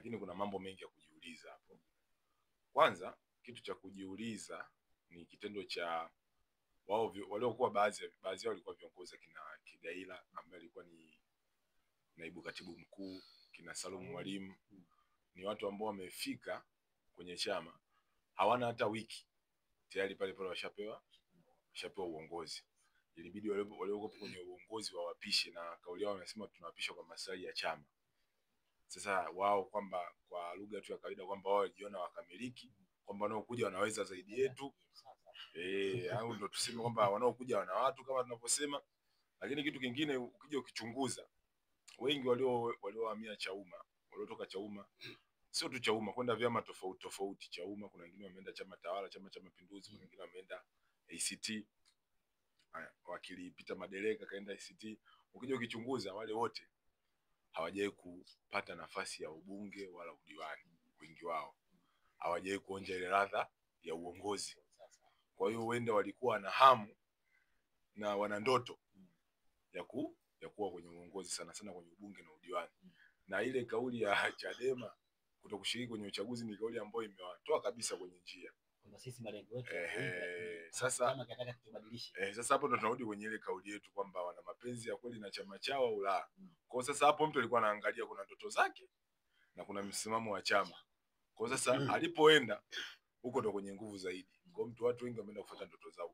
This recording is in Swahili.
lakini kuna mambo mengi ya kujiuliza hapo. Kwanza, kitu cha kujiuliza ni kitendo cha wao waliokuwa baadhi yao walikuwa viongozi, kina Kigaila ambaye alikuwa ni naibu katibu mkuu, kina Salum Mwalimu, ni watu ambao wamefika kwenye chama hawana hata wiki tayari pale washapewa uongozi. Ilibidi waliokuwa kwenye uongozi wawapishe, na kauli yao wanasema tunawapisha kwa maslahi ya chama. Sasa wao kwamba kwa lugha tu ya kawaida kwamba wao walijiona wakamiliki, kwamba wanaokuja wanaweza zaidi yetu. Au ndio tuseme kwamba wanaokuja wana watu kama tunavyosema. Lakini kitu kingine ukija ukichunguza, wengi waliohamia Chauma, waliotoka Chauma, sio tu Chauma, kwenda vyama tofauti. Chauma kuna wengine wameenda chama tawala, Chama cha Mapinduzi, kuna wengine wameenda ACT. Wakili Peter Madereka kaenda ACT. Ukija ukichunguza, wale wote hawajawahi kupata nafasi ya ubunge wala udiwani. Wengi wao hawajawahi kuonja ile ladha ya uongozi. Kwa hiyo wenda walikuwa na hamu na wana ndoto ya kuwa kwenye uongozi, sana sana kwenye ubunge na udiwani. Na ile kauli ya Chadema kutokushiriki kwenye uchaguzi ni kauli ambayo imewatoa kabisa kwenye njia. Kwamba sisi malengo yetu sasa kama kinataka kitubadilishe. Sasa hapo ndo tunarudi kwenye ile kauli yetu kwamba wana mapenzi ya kweli na chama chao au la. Kwa sasa hapo mtu alikuwa anaangalia kuna ndoto zake na kuna msimamo wa chama. Kwa sasa alipoenda huko ndo kwenye nguvu zaidi. Kwa mtu, watu wengi wameenda kufuata ndoto zao.